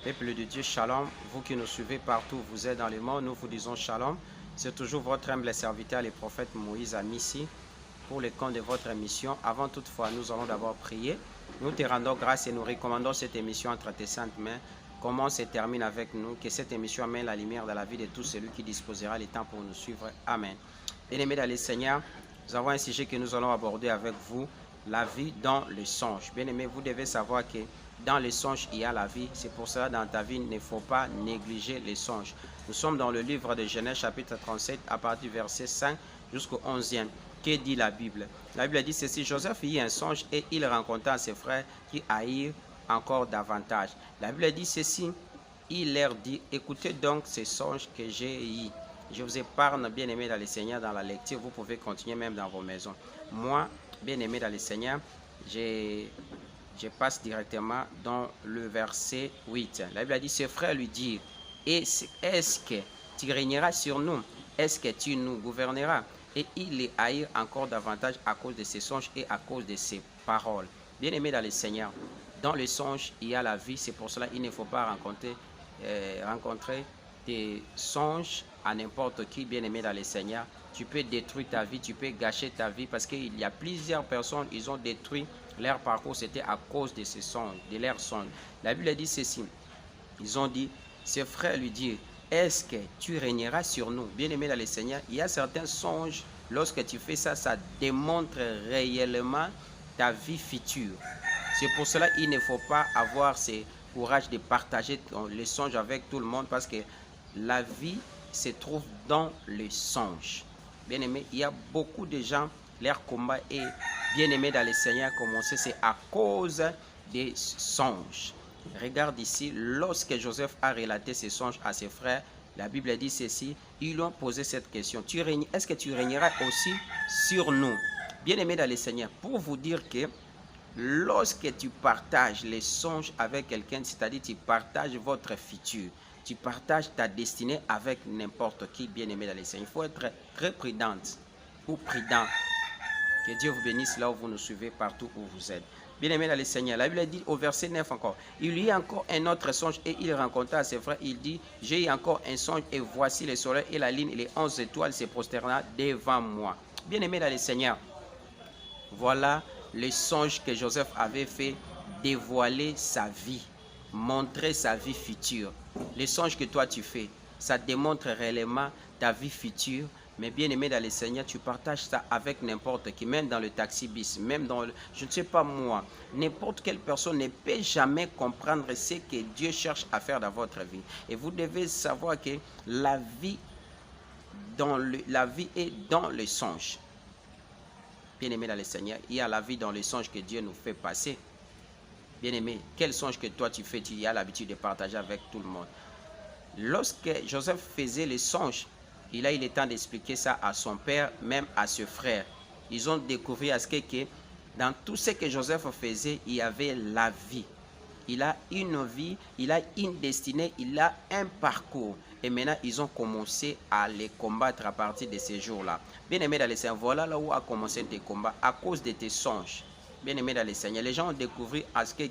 Peuple de Dieu, shalom. Vous qui nous suivez partout où vous êtes dans le monde, nous vous disons shalom. C'est toujours votre humble serviteur, le prophète Moïse Amissi, pour le compte de votre émission. Avant toutefois, nous allons d'abord prier. Nous te rendons grâce et nous recommandons cette émission entre tes saintes mains. Commence et termine avec nous. Que cette émission amène la lumière dans la vie de tout celui qui disposera le temps pour nous suivre. Amen. Bien-aimés dans le Seigneur, nous avons un sujet que nous allons aborder avec vous, la vie dans le songe. Bien-aimés, vous devez savoir que dans les songes, il y a la vie. C'est pour cela, dans ta vie, il ne faut pas négliger les songes. Nous sommes dans le livre de Genèse, chapitre 37, à partir du verset 5 jusqu'au 11e. Que dit la Bible? La Bible dit ceci: Joseph eut un songe et il rencontra ses frères qui haïrent encore davantage. La Bible dit ceci: il leur dit, écoutez donc ces songes que j'ai eus. Je vous épargne, bien-aimés dans le Seigneur, dans la lecture. Vous pouvez continuer même dans vos maisons. Moi, bien-aimé dans le Seigneur, je passe directement dans le verset 8. La Bible a dit, ses frères lui dirent, est-ce que tu régneras sur nous? Est-ce que tu nous gouverneras? Et il les haït encore davantage à cause de ses songes et à cause de ses paroles. Bien-aimé dans le Seigneur, dans le songe, il y a la vie. C'est pour cela qu'il ne faut pas rencontrer des songes à n'importe qui, bien-aimé dans le Seigneur. Tu peux détruire ta vie, tu peux gâcher ta vie, parce qu'il y a plusieurs personnes, ils ont détruit leur parcours, c'était à cause de ces songes, de leurs songes. La Bible dit ceci, ils ont dit, ses frères lui dirent, est-ce que tu régneras sur nous? Bien-aimé dans le Seigneur, il y a certains songes, lorsque tu fais ça, ça démontre réellement ta vie future. C'est pour cela qu'il ne faut pas avoir ce courage de partager les songes avec tout le monde, parce que la vie se trouve dans les songes. Bien-aimé, il y a beaucoup de gens, leur combat est bien-aimé dans le Seigneur commencé, c'est à cause des songes. Regarde ici, lorsque Joseph a relaté ses songes à ses frères, la Bible dit ceci, ils lui ont posé cette question: est-ce que tu régneras aussi sur nous? Bien-aimé dans le Seigneur, pour vous dire que lorsque tu partages les songes avec quelqu'un, c'est-à-dire tu partages votre futur, tu partages ta destinée avec n'importe qui, bien-aimé dans le Seigneur, il faut être très prudente ou prudent. Que Dieu vous bénisse là où vous nous suivez, partout où vous êtes. Bien-aimé dans le Seigneur, la Bible dit au verset 9 encore, il y a encore un autre songe et il rencontra ses frères, il dit, j'ai eu encore un songe et voici le soleil et la lune et les 11 étoiles se prosternèrent devant moi. Bien-aimé dans le Seigneur, voilà le songe que Joseph avait fait, dévoiler sa vie, montrer sa vie future. Les songes que toi tu fais, ça démontre réellement ta vie future. Mais bien aimé dans le Seigneur, tu partages ça avec n'importe qui, même dans le taxi bis, même dans le, je ne sais pas moi, n'importe quelle personne ne peut jamais comprendre ce que Dieu cherche à faire dans votre vie. Et vous devez savoir que la vie est dans le songe. Bien aimé dans le Seigneur, il y a la vie dans les songes que Dieu nous fait passer. Bien aimé, quel songe que toi tu fais, tu as l'habitude de partager avec tout le monde. Lorsque Joseph faisait les songes, il a eu le temps d'expliquer ça à son père, même à ses frères. Ils ont découvert à ce que dans tout ce que Joseph faisait, il y avait la vie. Il a une vie, il a une destinée, il a un parcours. Et maintenant, ils ont commencé à les combattre à partir de ces jours-là. Bien aimé dans le Seigneur, voilà là où a commencé tes combats, à cause de tes songes. Bien aimé dans le Seigneur, les gens ont découvert à ce que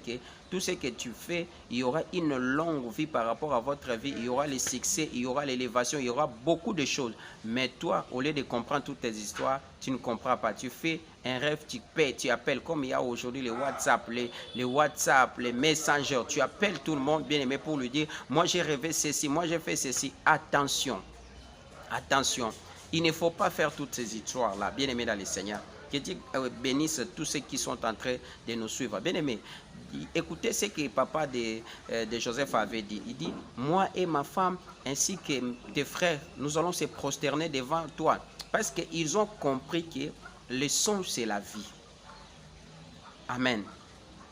tout ce que tu fais, il y aura une longue vie par rapport à votre vie, il y aura le succès, il y aura l'élévation, il y aura beaucoup de choses. Mais toi, au lieu de comprendre toutes tes histoires, tu ne comprends pas. Tu fais un rêve, tu appelles, comme il y a aujourd'hui les WhatsApp, les Messenger, tu appelles tout le monde, bien aimé, pour lui dire, moi j'ai rêvé ceci, moi j'ai fait ceci. Attention, attention, il ne faut pas faire toutes ces histoires-là, bien aimé dans le Seigneur. Que Dieu bénisse tous ceux qui sont en train de nous suivre. Bien aimé, écoutez ce que papa de Joseph avait dit. Il dit, moi et ma femme ainsi que tes frères, nous allons se prosterner devant toi. Parce qu'ils ont compris que le songe, c'est la vie. Amen.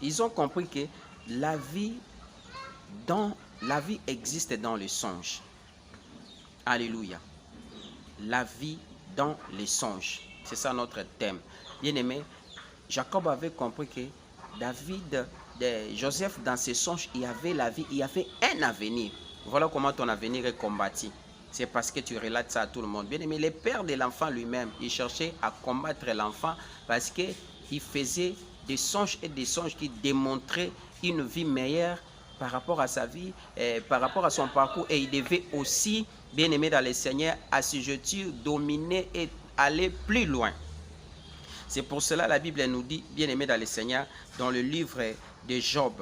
Ils ont compris que la vie existe dans le songe. Alléluia. La vie dans les songes. C'est ça notre thème. Bien-aimé, Jacob avait compris que Joseph, dans ses songes, il y avait la vie, il y avait un avenir. Voilà comment ton avenir est combattu. C'est parce que tu relates ça à tout le monde. Bien-aimé, le père de l'enfant lui-même, il cherchait à combattre l'enfant parce qu'il faisait des songes et des songes qui démontraient une vie meilleure par rapport à sa vie, par rapport à son parcours, et il devait aussi, bien aimé dans le Seigneur, assujettir, dominer et aller plus loin. C'est pour cela la Bible nous dit, bien aimé dans le Seigneur, dans le livre de Job,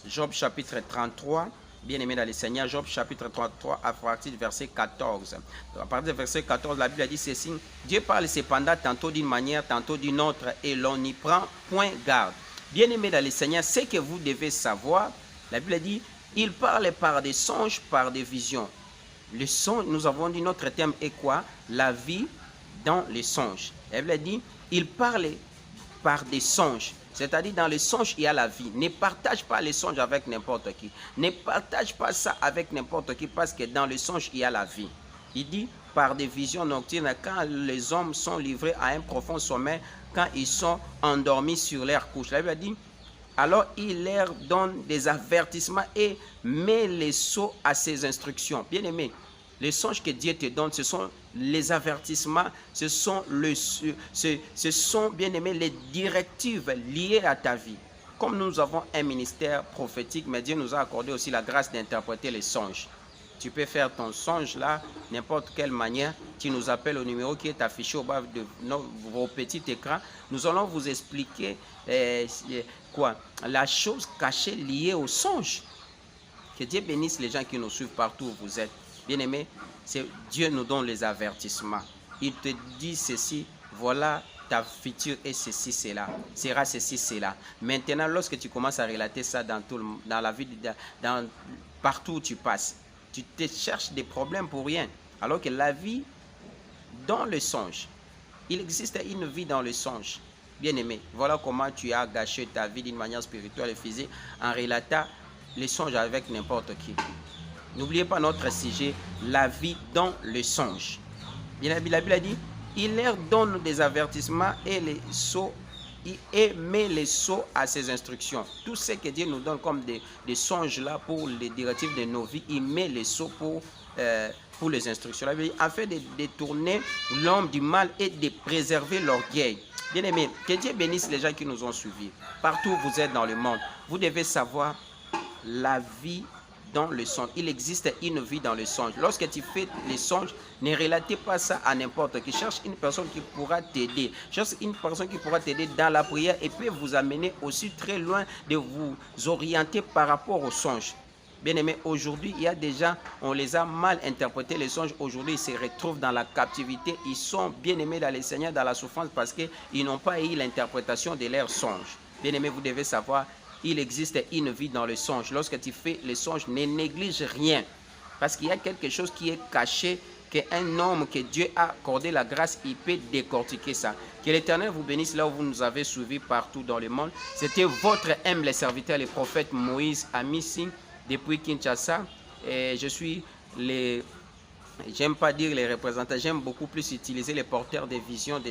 Job chapitre 33, bien aimé dans le Seigneur, Job chapitre 33 à partir du verset 14. À partir du verset 14, la Bible a dit ceci: Dieu parle cependant tantôt d'une manière, tantôt d'une autre, et l'on n'y prend point garde. Bien aimé dans le Seigneur, ce que vous devez savoir, la Bible dit, il parle par des songes, par des visions. Le songe, nous avons dit, notre thème est quoi? La vie dans les songes. La Bible dit, il parle par des songes. C'est-à-dire, dans les songes, il y a la vie. Ne partage pas les songes avec n'importe qui. Ne partage pas ça avec n'importe qui, parce que dans les songes, il y a la vie. Il dit, par des visions nocturnes, quand les hommes sont livrés à un profond sommeil, quand ils sont endormis sur leur couche. La Bible dit, alors il leur donne des avertissements et met les sceaux à ses instructions. Bien aimé, les songes que Dieu te donne, ce sont les avertissements, ce sont bien aimé, les directives liées à ta vie. Comme nous avons un ministère prophétique, mais Dieu nous a accordé aussi la grâce d'interpréter les songes. Tu peux faire ton songe là, n'importe quelle manière. Tu nous appelles au numéro qui est affiché au bas de vos petits écrans. Nous allons vous expliquer la chose cachée liée au songe. Que Dieu bénisse les gens qui nous suivent partout où vous êtes. Bien-aimés, Dieu nous donne les avertissements. Il te dit ceci, voilà ta future et ceci, cela. Sera ceci, cela. Maintenant, lorsque tu commences à relater ça dans la vie, partout où tu passes, tu te cherches des problèmes pour rien. Alors que la vie dans le songe, il existe une vie dans le songe. Bien-aimé, voilà comment tu as gâché ta vie d'une manière spirituelle et physique en relatant les songes avec n'importe qui. N'oubliez pas notre sujet, la vie dans le songe. Bien, la Bible a dit, il leur donne des avertissements et met les sceaux à ses instructions. Tout ce que Dieu nous donne comme des songes là pour les directives de nos vies, il met les sceaux pour les instructions. La Bible dit, afin de détourner l'homme du mal et de préserver l'orgueil. Bien aimé, que Dieu bénisse les gens qui nous ont suivis. Partout où vous êtes dans le monde, vous devez savoir la vie dans le songe. Il existe une vie dans le songe. Lorsque tu fais les songes, ne relatez pas ça à n'importe qui. Cherche une personne qui pourra t'aider. Cherche une personne qui pourra t'aider dans la prière et peut vous amener aussi très loin de vous orienter par rapport aux songes. Bien aimé, aujourd'hui, il y a des gens, on les a mal interprétés, les songes. Aujourd'hui, ils se retrouvent dans la captivité. Ils sont bien aimés dans le Seigneur, dans la souffrance, parce qu'ils n'ont pas eu l'interprétation de leurs songes. Bien aimé, vous devez savoir, il existe une vie dans le songe. Lorsque tu fais les songes, ne néglige rien. Parce qu'il y a quelque chose qui est caché, qu'un homme que Dieu a accordé la grâce, il peut décortiquer ça. Que l'Éternel vous bénisse là où vous nous avez suivis partout dans le monde. C'était votre humble serviteur, le prophète Moïse Amissi, depuis Kinshasa. Et je suis j'aime pas dire les représentants, j'aime beaucoup plus utiliser les porteurs des visions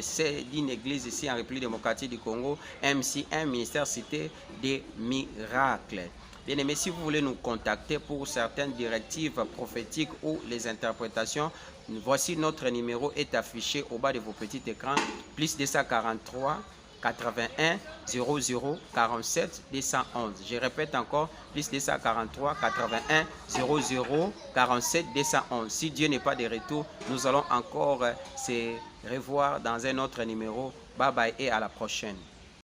d'une église ici en République démocratique du Congo, MC1, ministère cité des miracles. Bien aimé, si vous voulez nous contacter pour certaines directives prophétiques ou les interprétations, voici notre numéro est affiché au bas de vos petits écrans, plus 243 81 00 47 211. Je répète encore, plus 243 81 00 47 211. Si Dieu n'est pas de retour, nous allons encore se revoir dans un autre numéro. Bye bye et à la prochaine.